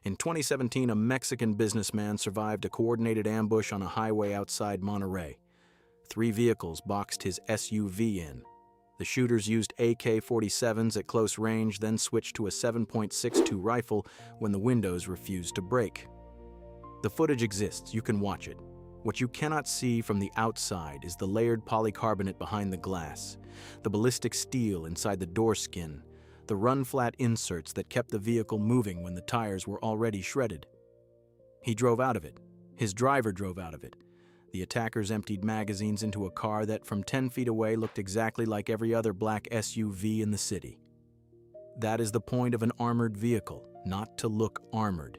In 2017, a Mexican businessman survived a coordinated ambush on a highway outside Monterrey. 3 vehicles boxed his SUV in. The shooters used AK-47s at close range, then switched to a 7.62 rifle when the windows refused to break. The footage exists, you can watch it. What you cannot see from the outside is the layered polycarbonate behind the glass, the ballistic steel inside the door skin, the run-flat inserts that kept the vehicle moving when the tires were already shredded. He drove out of it. His driver drove out of it. The attackers emptied magazines into a car that, from 10 feet away, looked exactly like every other black SUV in the city. That is the point of an armored vehicle, not to look armored.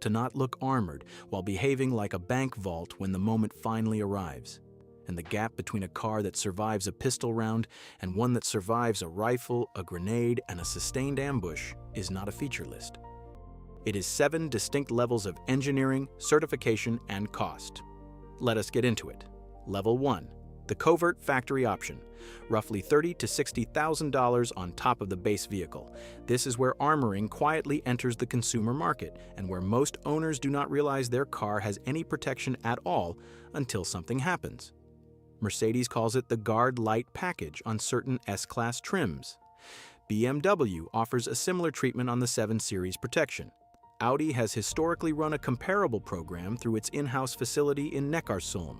To not look armored while behaving like a bank vault when the moment finally arrives. And the gap between a car that survives a pistol round and one that survives a rifle, a grenade, and a sustained ambush is not a feature list. It is 7 distinct levels of engineering, certification, and cost. Let us get into it. Level 1. The covert factory option, roughly $30,000 to $60,000 on top of the base vehicle. This is where armoring quietly enters the consumer market and where most owners do not realize their car has any protection at all until something happens. Mercedes calls it the Guard Light package on certain S-Class trims. BMW offers a similar treatment on the 7 Series protection. Audi has historically run a comparable program through its in-house facility in Neckarsulm.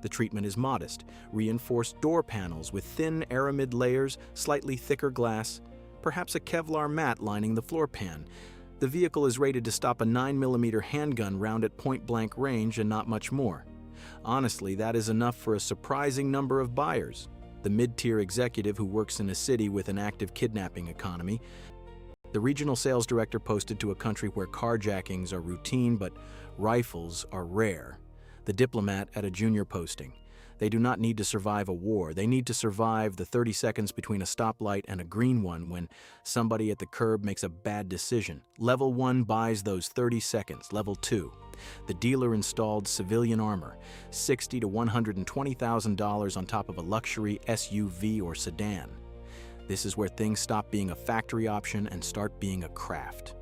The treatment is modest, reinforced door panels with thin aramid layers, slightly thicker glass, perhaps a Kevlar mat lining the floor pan. The vehicle is rated to stop a 9mm handgun round at point-blank range and not much more. Honestly, that is enough for a surprising number of buyers. The mid-tier executive who works in a city with an active kidnapping economy. The regional sales director posted to a country where carjackings are routine but rifles are rare. The diplomat at a junior posting. They do not need to survive a war. They need to survive the 30 seconds between a stoplight and a green one when somebody at the curb makes a bad decision. Level 1 buys those 30 seconds. Level 2. The dealer installed civilian armor, $60,000 to $120,000 on top of a luxury SUV or sedan. This is where things stop being a factory option and start being a craft.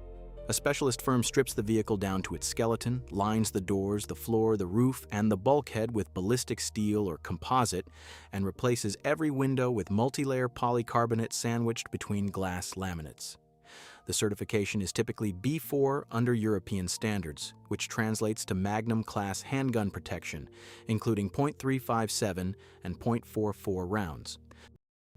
A specialist firm strips the vehicle down to its skeleton, lines the doors, the floor, the roof, and the bulkhead with ballistic steel or composite, and replaces every window with multi-layer polycarbonate sandwiched between glass laminates. The certification is typically B4 under European standards, which translates to Magnum class handgun protection, including .357 and .44 rounds.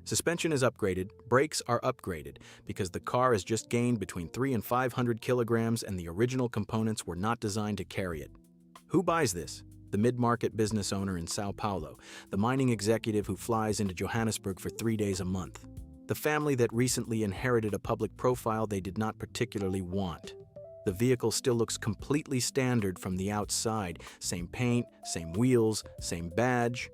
Suspension is upgraded, brakes are upgraded, because the car has just gained between 300 and 500 kilograms and the original components were not designed to carry it. Who buys this? The mid-market business owner in Sao Paulo, the mining executive who flies into Johannesburg for 3 days a month, the family that recently inherited a public profile they did not particularly want. The vehicle still looks completely standard from the outside, same paint, same wheels, same badge.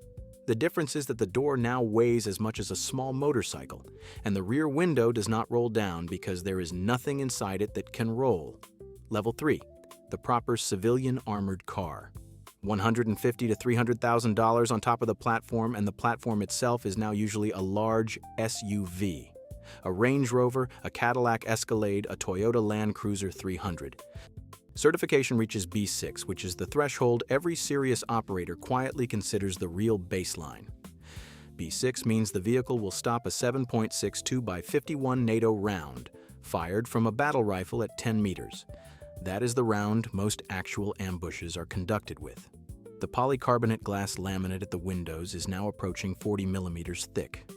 The difference is that the door now weighs as much as a small motorcycle, and the rear window does not roll down because there is nothing inside it that can roll. Level 3. The proper civilian armored car. $150,000 to $300,000 on top of the platform, and the platform itself is now usually a large SUV. A Range Rover, a Cadillac Escalade, a Toyota Land Cruiser 300. Certification reaches B6, which is the threshold every serious operator quietly considers the real baseline. B6 means the vehicle will stop a 7.62 by 51 NATO round, fired from a battle rifle at 10 meters. That is the round most actual ambushes are conducted with. The polycarbonate glass laminate at the windows is now approaching 40 millimeters thick.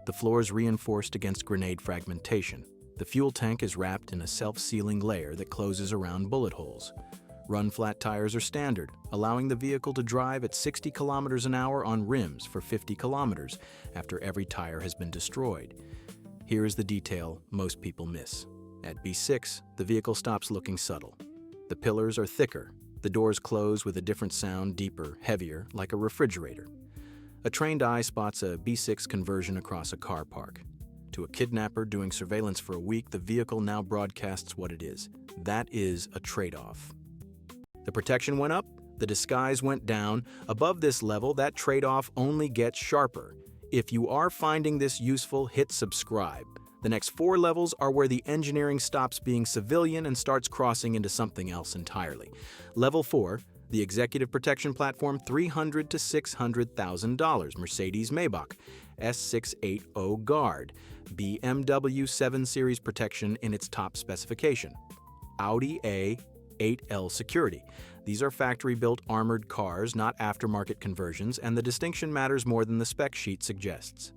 The floor is reinforced against grenade fragmentation. The fuel tank is wrapped in a self-sealing layer that closes around bullet holes. Run-flat tires are standard, allowing the vehicle to drive at 60 kilometers an hour on rims for 50 kilometers after every tire has been destroyed. Here is the detail most people miss. At B6, the vehicle stops looking subtle. The pillars are thicker. The doors close with a different sound, deeper, heavier, like a refrigerator. A trained eye spots a B6 conversion across a car park. To a kidnapper doing surveillance for a week, the vehicle now broadcasts what it is. That is a trade-off. The protection went up, the disguise went down. Above this level, that trade-off only gets sharper. If you are finding this useful, hit subscribe. The next 4 levels are where the engineering stops being civilian and starts crossing into something else entirely. Level 4, the executive protection platform, $300,000 to $600,000, Mercedes-Maybach, S680 Guard, BMW 7 Series protection in its top specification, Audi A8L security. These are factory-built armored cars, not aftermarket conversions, and the distinction matters more than the spec sheet suggests.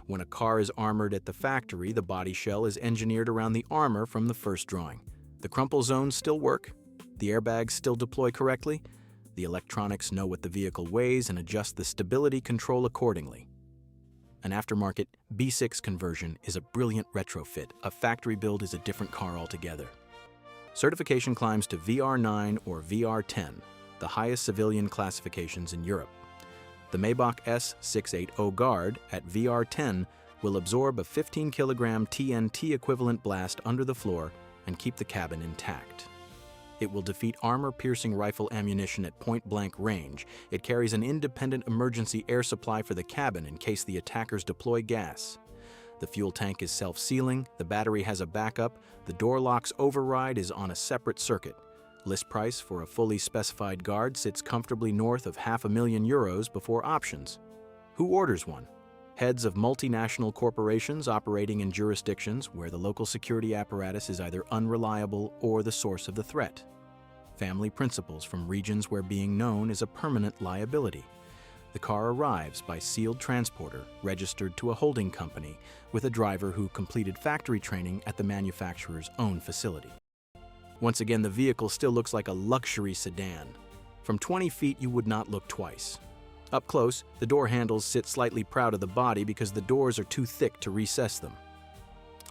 When a car is armored at the factory, the body shell is engineered around the armor from the first drawing. The crumple zones still work, the airbags still deploy correctly, the electronics know what the vehicle weighs and adjust the stability control accordingly. An aftermarket B6 conversion is a brilliant retrofit. A factory build is a different car altogether. Certification climbs to VR9 or VR10, the highest civilian classifications in Europe. The Maybach S680 Guard at VR10 will absorb a 15-kilogram TNT equivalent blast under the floor and keep the cabin intact. It will defeat armor-piercing rifle ammunition at point-blank range. It carries an independent emergency air supply for the cabin in case the attackers deploy gas. The fuel tank is self-sealing, the battery has a backup, the door lock's override is on a separate circuit. List price for a fully specified Guard sits comfortably north of €500,000 before options. Who orders one? Heads of multinational corporations operating in jurisdictions where the local security apparatus is either unreliable or the source of the threat. Family principals from regions where being known is a permanent liability. The car arrives by sealed transporter registered to a holding company with a driver who completed factory training at the manufacturer's own facility. Once again, the vehicle still looks like a luxury sedan. From 20 feet, you would not look twice. Up close, the door handles sit slightly proud of the body because the doors are too thick to recess them.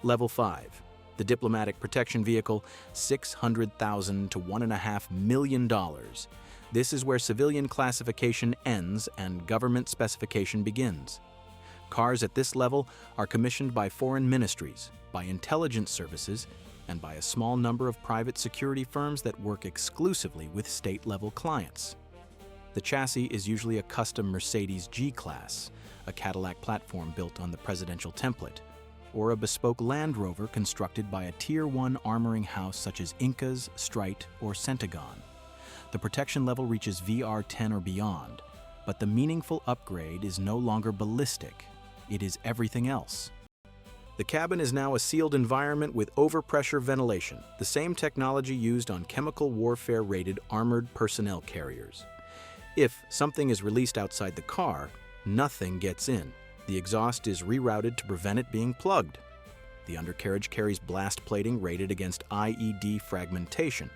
Level 5. The diplomatic protection vehicle, $600,000 to $1.5 million. This is where civilian classification ends and government specification begins. Cars at this level are commissioned by foreign ministries, by intelligence services, and by a small number of private security firms that work exclusively with state-level clients. The chassis is usually a custom Mercedes G-Class, a Cadillac platform built on the presidential template, or a bespoke Land Rover constructed by a Tier 1 armoring house such as Incas, Strite, or Centagon. The protection level reaches VR10 or beyond, but the meaningful upgrade is no longer ballistic. It is everything else. The cabin is now a sealed environment with overpressure ventilation, the same technology used on chemical warfare-rated armored personnel carriers. If something is released outside the car, nothing gets in. The exhaust is rerouted to prevent it being plugged. The undercarriage carries blast plating rated against IED fragmentation.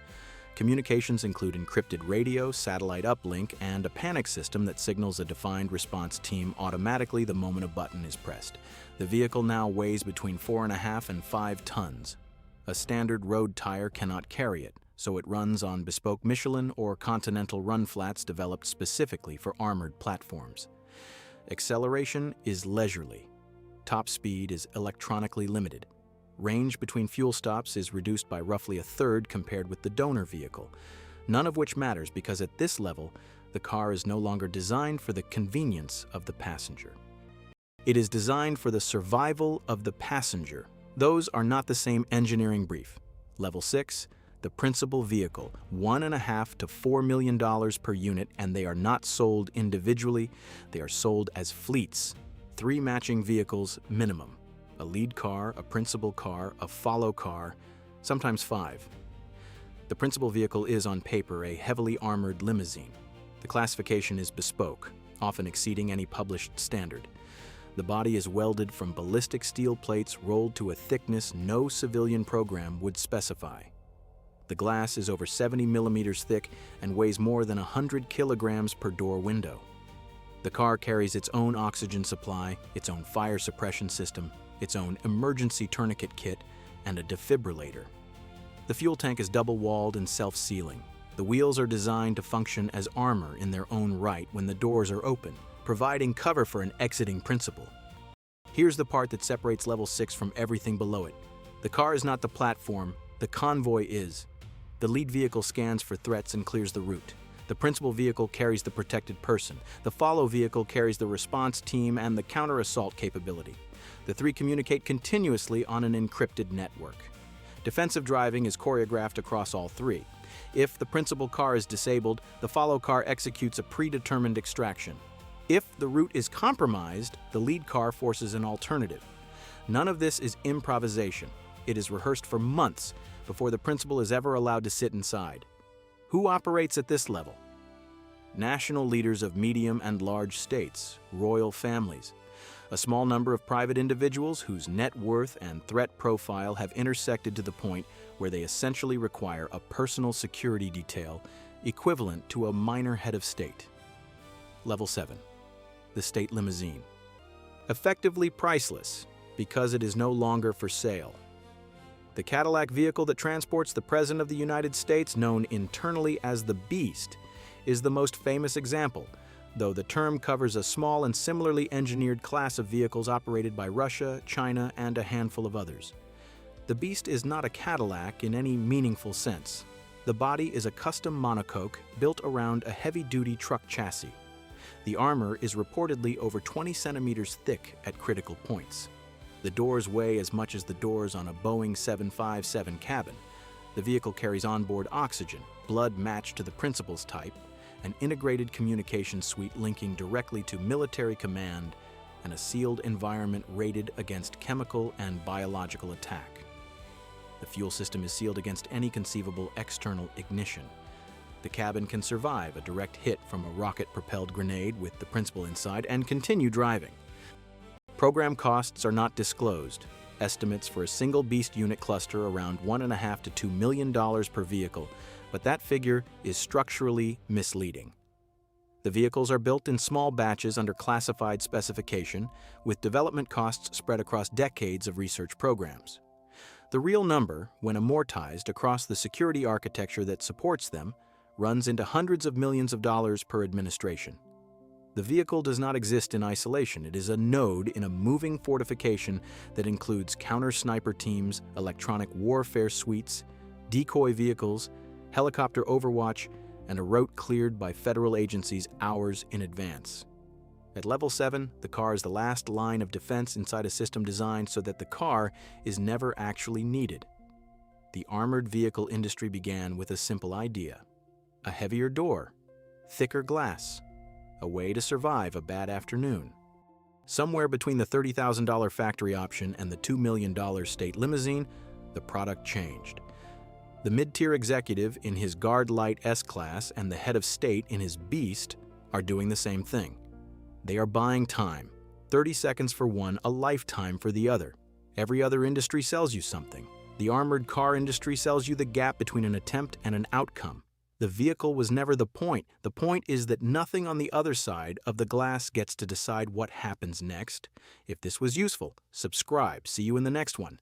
Communications include encrypted radio, satellite uplink, and a panic system that signals a defined response team automatically the moment a button is pressed. The vehicle now weighs between 4.5 and 5 tons. A standard road tire cannot carry it, so it runs on bespoke Michelin or Continental run flats developed specifically for armored platforms. Acceleration is leisurely. Top speed is electronically limited. Range between fuel stops is reduced by roughly a third compared with the donor vehicle, none of which matters because at this level, the car is no longer designed for the convenience of the passenger. It is designed for the survival of the passenger. Those are not the same engineering brief. Level 6, the principal vehicle, $1.5 to $4 million per unit, and they are not sold individually, they are sold as fleets. 3 matching vehicles minimum. A lead car, a principal car, a follow car, sometimes 5. The principal vehicle is, on paper, a heavily armored limousine. The classification is bespoke, often exceeding any published standard. The body is welded from ballistic steel plates rolled to a thickness no civilian program would specify. The glass is over 70 millimeters thick and weighs more than 100 kilograms per door window. The car carries its own oxygen supply, its own fire suppression system, its own emergency tourniquet kit, and a defibrillator. The fuel tank is double-walled and self-sealing. The wheels are designed to function as armor in their own right when the doors are open, providing cover for an exiting principal. Here's the part that separates Level 6 from everything below it. The car is not the platform, the convoy is. The lead vehicle scans for threats and clears the route. The principal vehicle carries the protected person. The follow vehicle carries the response team and the counter-assault capability. The three communicate continuously on an encrypted network. Defensive driving is choreographed across all three. If the principal car is disabled, the follow car executes a predetermined extraction. If the route is compromised, the lead car forces an alternative. None of this is improvisation. It is rehearsed for months before the principal is ever allowed to sit inside. Who operates at this level? National leaders of medium and large states, royal families, a small number of private individuals whose net worth and threat profile have intersected to the point where they essentially require a personal security detail equivalent to a minor head of state. Level 7. The state limousine. Effectively priceless because it is no longer for sale. The Cadillac vehicle that transports the President of the United States, known internally as the Beast, is the most famous example, though the term covers a small and similarly engineered class of vehicles operated by Russia, China, and a handful of others. The Beast is not a Cadillac in any meaningful sense. The body is a custom monocoque built around a heavy-duty truck chassis. The armor is reportedly over 20 centimeters thick at critical points. The doors weigh as much as the doors on a Boeing 757 cabin. The vehicle carries onboard oxygen, blood matched to the principal's type, an integrated communication suite linking directly to military command, and a sealed environment rated against chemical and biological attack. The fuel system is sealed against any conceivable external ignition. The cabin can survive a direct hit from a rocket-propelled grenade with the principal inside and continue driving. Program costs are not disclosed. Estimates for a single Beast unit cluster around $1.5 to $2 million per vehicle, but that figure is structurally misleading. The vehicles are built in small batches under classified specification, with development costs spread across decades of research programs. The real number, when amortized across the security architecture that supports them, runs into hundreds of millions of dollars per administration. The vehicle does not exist in isolation. It is a node in a moving fortification that includes counter-sniper teams, electronic warfare suites, decoy vehicles, helicopter overwatch, and a route cleared by federal agencies hours in advance. At Level 7, the car is the last line of defense inside a system designed so that the car is never actually needed. The armored vehicle industry began with a simple idea: a heavier door, thicker glass, a way to survive a bad afternoon. Somewhere between the $30,000 factory option and the $2 million state limousine, the product changed. The mid-tier executive in his Guard Light S-Class and the head of state in his Beast are doing the same thing. They are buying time. 30 seconds for one, a lifetime for the other. Every other industry sells you something. The armored car industry sells you the gap between an attempt and an outcome. The vehicle was never the point. The point is that nothing on the other side of the glass gets to decide what happens next. If this was useful, subscribe. See you in the next one.